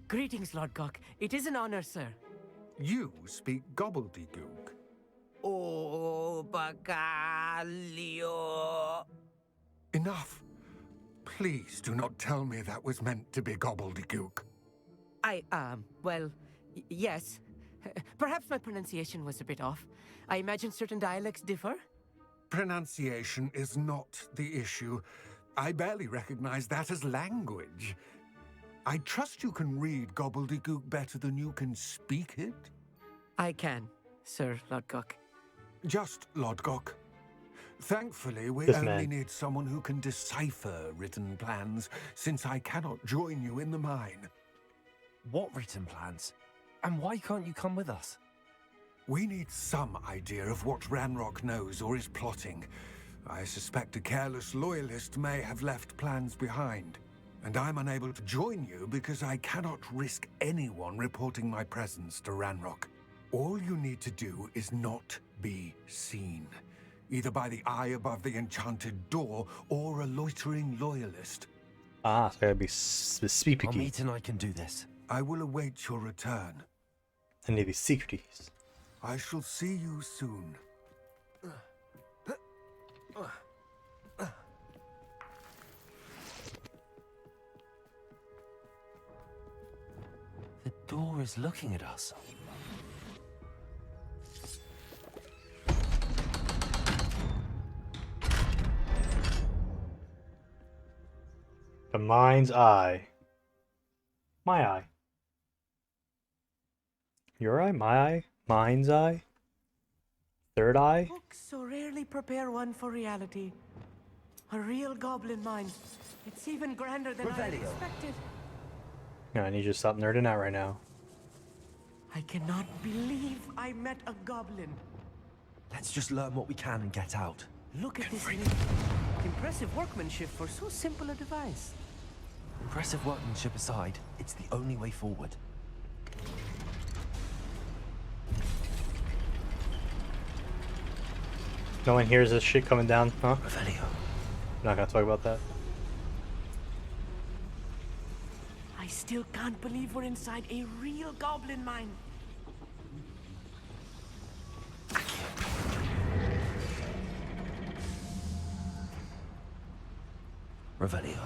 Greetings, Lord Cock. It is an honor, sir. You speak gobbledygook. Oh, Bacalio. Enough. Please do not tell me that was meant to be gobbledygook. Yes. Perhaps my pronunciation was a bit off. I imagine certain dialects differ. Pronunciation is not the issue. I barely recognize that as language. I trust you can read gobbledygook better than you can speak it? I can, Sir Lodgok. Just Lodgok. Thankfully, we This only man. need someone who can decipher written plans, since I cannot join you in the mine. What written plans? And why can't you come with us? We need some idea of what Ranrock knows or is plotting. I suspect a careless loyalist may have left plans behind. And I'm unable to join you because I cannot risk anyone reporting my presence to Ranrock. All you need to do is not be seen. Either by the eye above the enchanted door or a loitering loyalist. Ah, so I gotta be speaky. Armeet and I can do this. I will await your return. I need these secreties. I shall see you soon. The door is looking at us. The mind's eye. My eye. Your eye? My eye? Mind's eye? Third eye? Books so rarely prepare one for reality. A real goblin mind. It's even grander than I had Revelio. expected. No, I need you to stop nerding out right now. I cannot believe I met a goblin. Let's just learn what we can and get out. Look at this impressive workmanship for so simple a device. Impressive workmanship aside, it's the only way forward. No one hears this shit coming down, huh? Revelio. Not gonna talk about that. I still can't believe we're inside a real goblin mine. Revelio.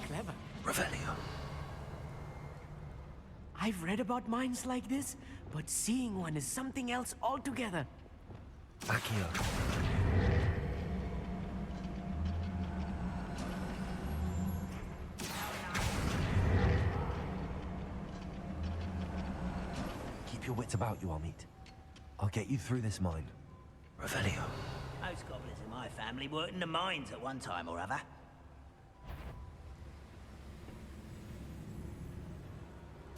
Clever. Revelio. I've read about mines like this, but seeing one is something else altogether. Accio. Keep your wits about you, Amit. I'll get you through this mine. Revelio. Most goblins in my family worked in the mines at one time or other.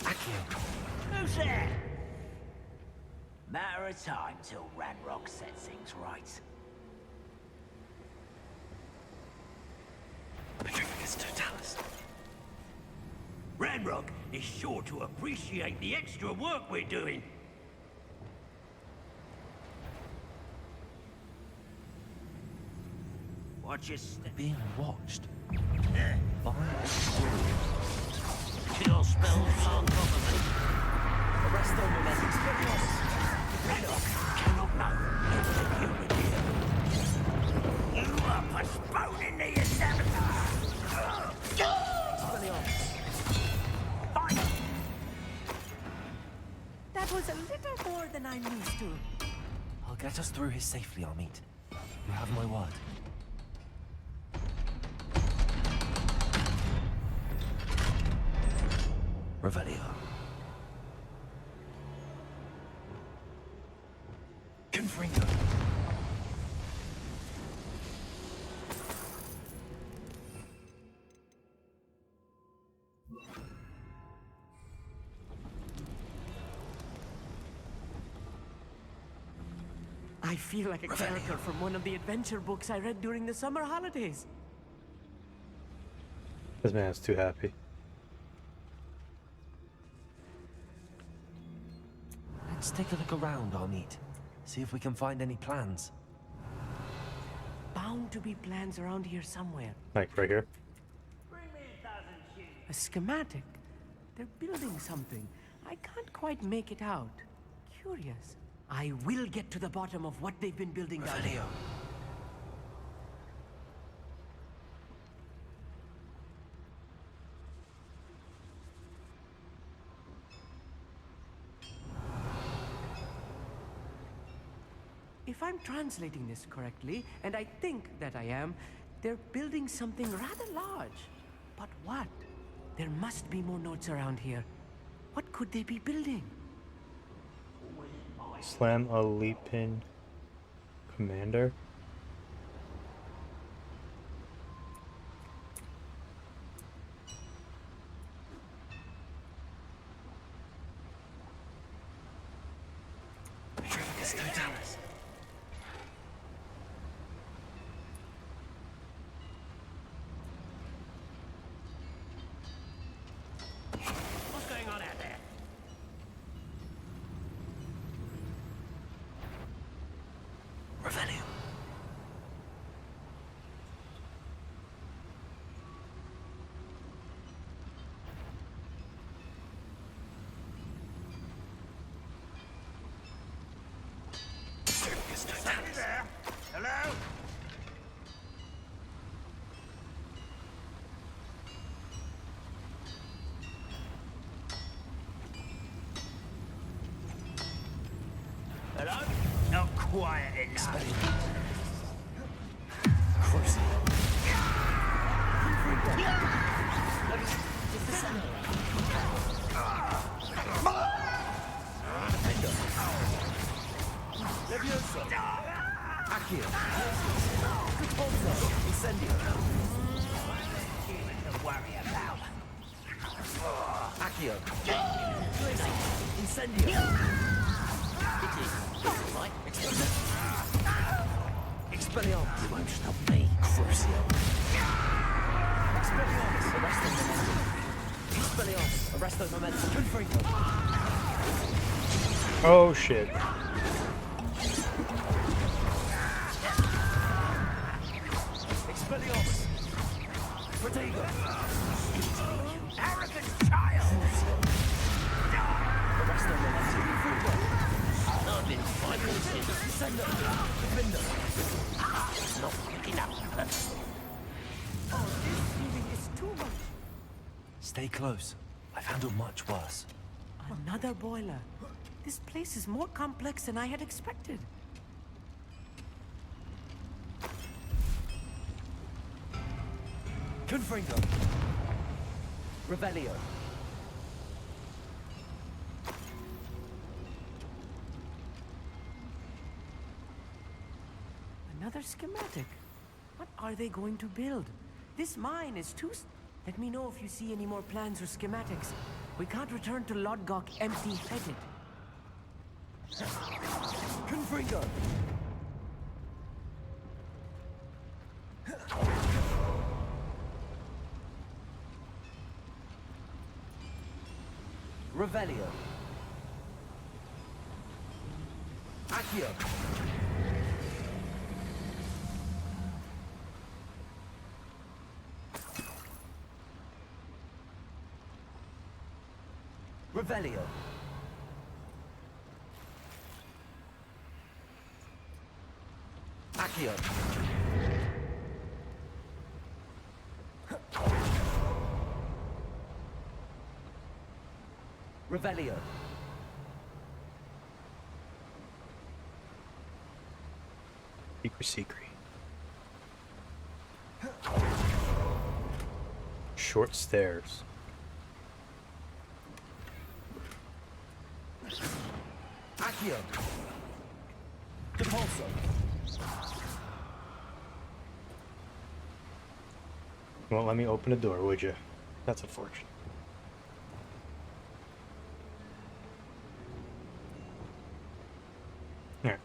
Accio. Who's there? Matter of time till Ranrock sets things right. Petrificus Totalis. Ranrock is sure to appreciate the extra work we're doing. Watch your step. Being watched. Yeah. By Kill spells on top of me. Arresto momentum spiritus. Ranrock cannot know execute here. You are postponing the assembly. That was a little more than I'm used to. I'll get us through here safely, Amit. You have my word. Revelio. Confringo. I feel like a character from one of the adventure books I read during the summer holidays. This man's too happy. Let's take a look around, Amit. See if we can find any plans. Bound to be plans around here somewhere. Like right here. A schematic. They're building something. I can't quite make it out. Curious. I will get to the bottom of what they've been building down here. If I'm translating this correctly, and I think that I am, they're building something rather large. But what? There must be more notes around here. What could they be building? Slam a leaping commander. Petrificus Totalis. What's going on out there? Revelio. Petrificus Totalis. There. Hello? Hello? Not quiet enough. Cruising. Leviosa. Accio. Incendio. Expelliarmus. You won't stop me, Crucio. Expelliarmus. Arresto momentum. Expelliarmus. Arresto momentum. Confringo. Oh shit. Expelliarmus. Protego. Arrogant child. Arresto momentum. Confringo. I've been fighting since. Sender. Defender. Not quick enough. Oh, this healing is too much. Stay close. I've handled much worse. Another boiler. This place is more complex than I had expected. Confringo. Revelio. Another schematic. What are they going to build? This mine is too... Let me know if you see any more plans or schematics. We can't return to Lodgok empty-headed. Confringo. Revelio. Accio. Revelio. Accio. Revelio. Secret. Short stairs. Accio. Depulso. You won't let me open the door, would you? That's unfortunate. Alright.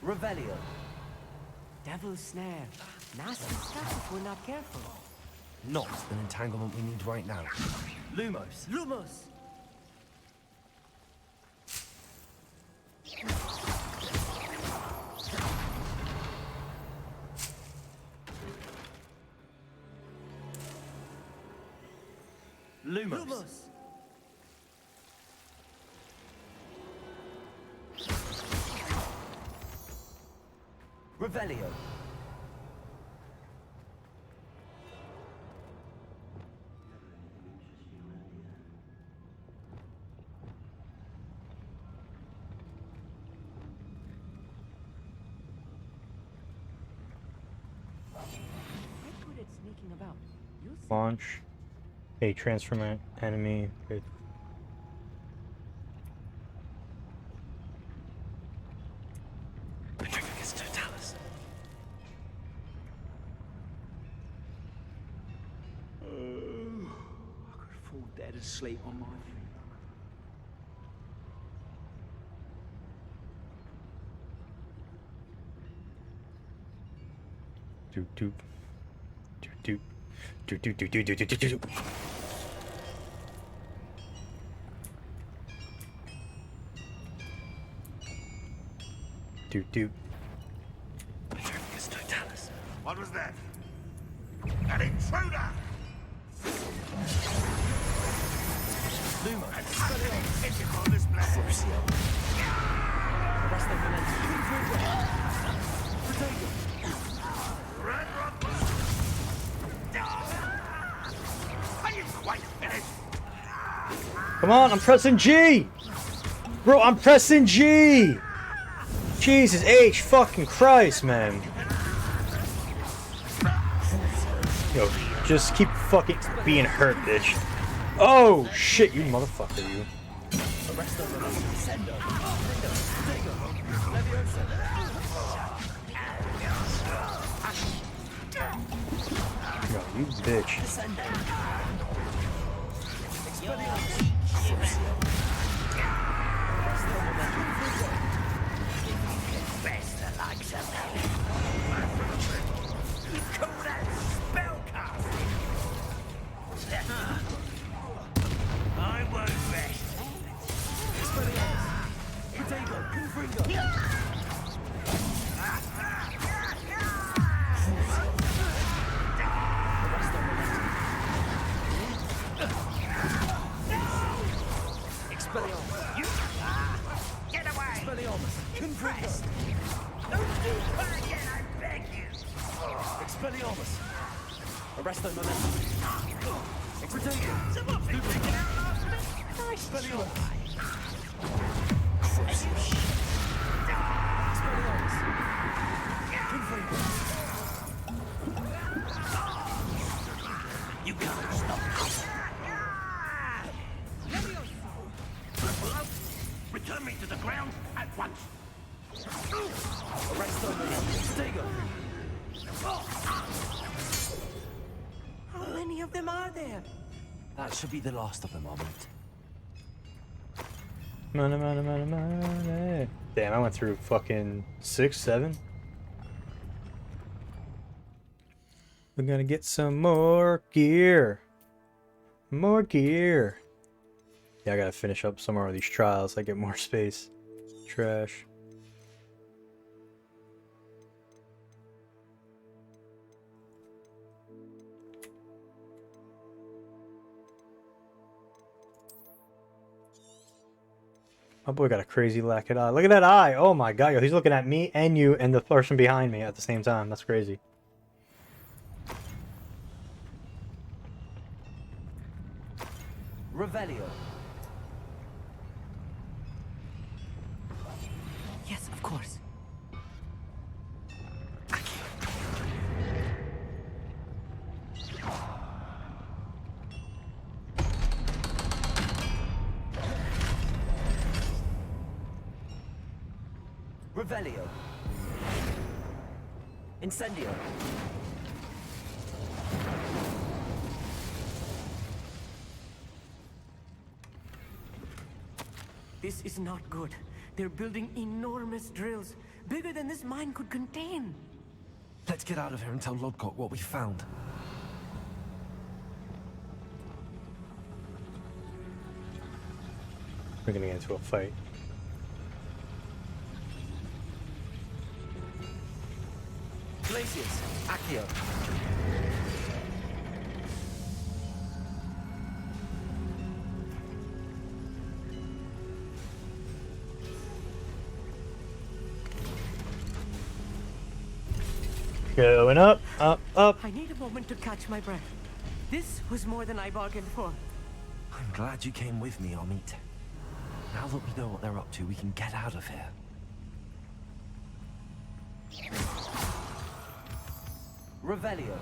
Revelio. Devil's snare. Nasty stuff if we're not careful. Not an entanglement we need right now. Lumos. Lumos! Lumos. Revelio. Get good at sneaking about. You'll see. Launch. A transform enemy. With Petrificus totalis. I could fall dead asleep on my feet. doop doop. Doop doop. Doop doop doop doop doop doop doop doop. Doop doop. Petrificus totalis. What was that? An intruder! Lumos. Physical display. Arresto momentum. Confringo. Protego. Red Rock. Are you quite finished? Come on, I'm pressing G! Bro, I'm pressing G! Jesus H fucking Christ, man. Yo, just keep fucking being hurt, bitch. Oh shit, you motherfucker, you. Yo, you bitch. You call that spellcasting? I won't rest. Expelliarmus. You get away! Expelliarmus. Confessed! Don't do that again, I beg you! Expelliarmus. Arresto momentum. Someone been taken out last minute? Nice Expelliarmus. try. You can't stop us. Return me to the ground at once. Arresto momentum. Stego. How many of them are there? That should be the last of them, Armand. Money, money, money, money. Damn, I went through fucking 6, 7. We're gonna get some more gear. More gear. Yeah, I gotta finish up some more of these trials. I get more space. Trash. My boy got a crazy lack eye. Look at that eye. Oh my god, yo, he's looking at me and you and the person behind me at the same time. That's crazy. Revelio. Yes, of course. Revelio. Incendio. This is not good. They're building enormous drills, bigger than this mine could contain. Let's get out of here and tell Lodgok what we found. We're gonna get into a fight. Glacius. Accio. Going up, up, up. I need a moment to catch my breath. This was more than I bargained for. I'm glad you came with me, Amit. Now that we know what they're up to, we can get out of here. Revelio.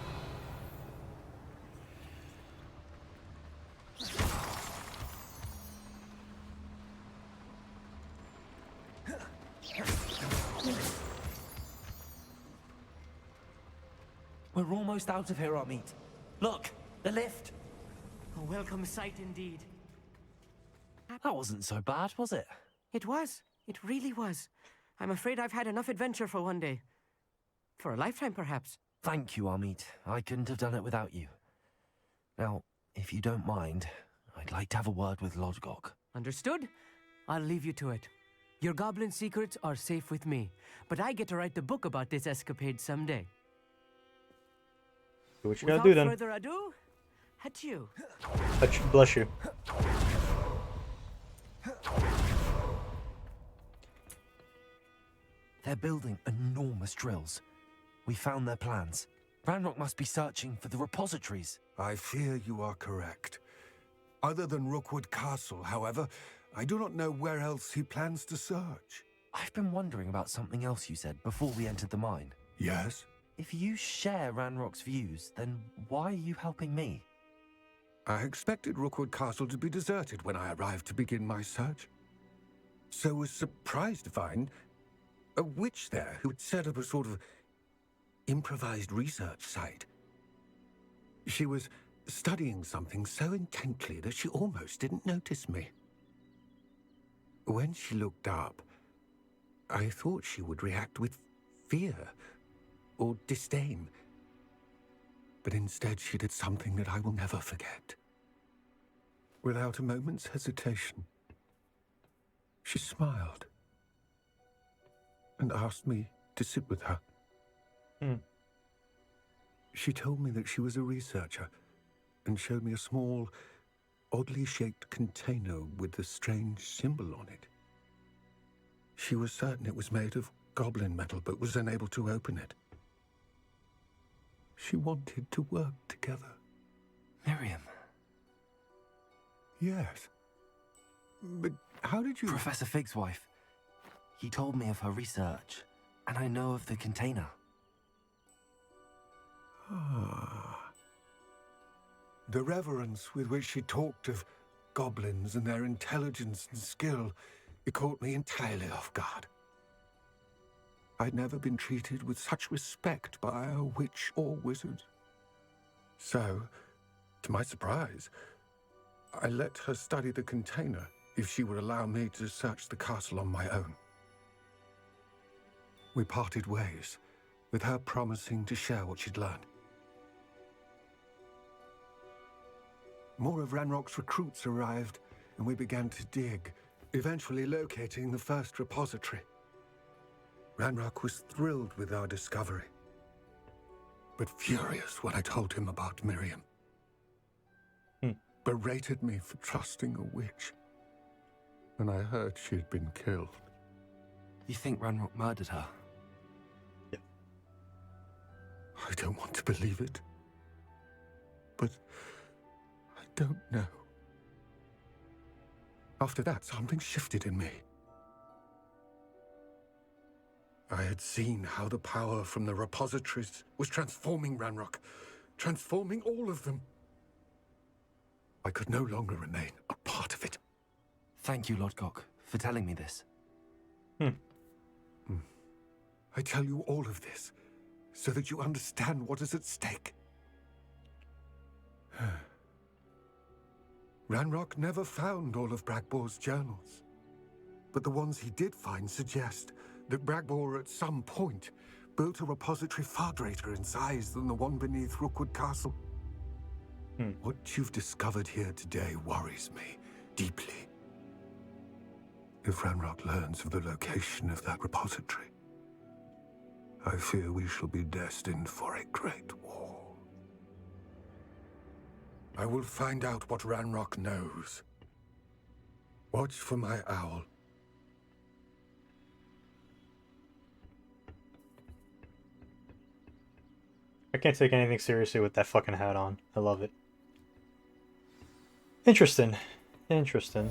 We're almost out of here, Amit. Look, the lift. A welcome sight indeed. That wasn't so bad, was it? It was. It really was. I'm afraid I've had enough adventure for one day. For a lifetime, perhaps. Thank you, Amit. I couldn't have done it without you. Now, if you don't mind, I'd like to have a word with Lodgok. Understood? I'll leave you to it. Your goblin secrets are safe with me, but I get to write the book about this escapade someday. Do what you gotta do then. Without further ado, adieu. Bless you. They're building enormous drills. We found their plans. Ranrock must be searching for the repositories. I fear you are correct. Other than Rookwood Castle, however, I do not know where else he plans to search. I've been wondering about something else you said before we entered the mine. Yes? If you share Ranrock's views, then why are you helping me? I expected Rookwood Castle to be deserted when I arrived to begin my search. So was surprised to find a witch there who had set up a sort of improvised research site. She was studying something so intently that she almost didn't notice me. When she looked up, I thought she would react with fear or disdain. But instead she did something that I will never forget. Without a moment's hesitation, she smiled and asked me to sit with her. She told me that she was a researcher and showed me a small, oddly shaped container with a strange symbol on it. She was certain it was made of goblin metal, but was unable to open it. She wanted to work together. Miriam. Yes. But how did you... Professor Fig's wife. He told me of her research, and I know of the container. Ah. The reverence with which she talked of goblins and their intelligence and skill, it caught me entirely off guard. I'd never been treated with such respect by a witch or wizard. So, to my surprise, I let her study the container if she would allow me to search the castle on my own. We parted ways, with her promising to share what she'd learned. More of Ranrock's recruits arrived, and we began to dig, eventually locating the first repository. Ranrock was thrilled with our discovery, but furious when I told him about Miriam. Berated me for trusting a witch, and I heard she had been killed. You think Ranrock murdered her? Yep. I don't want to believe it, but I don't know. After that, something shifted in me. I had seen how the power from the repositories was transforming Ranrock, transforming all of them. I could no longer remain a part of it. Thank you, Lodgok, for telling me this. I tell you all of this so that you understand what is at stake. Ranrock never found all of Bragbor's journals, but the ones he did find suggest that Bragbor at some point built a repository far greater in size than the one beneath Rookwood Castle. What you've discovered here today worries me deeply. If Ranrock learns of the location of that repository, I fear we shall be destined for a great war. I will find out what Ranrock knows. Watch for my owl. I can't take anything seriously with that fucking hat on. I love it. Interesting. Interesting.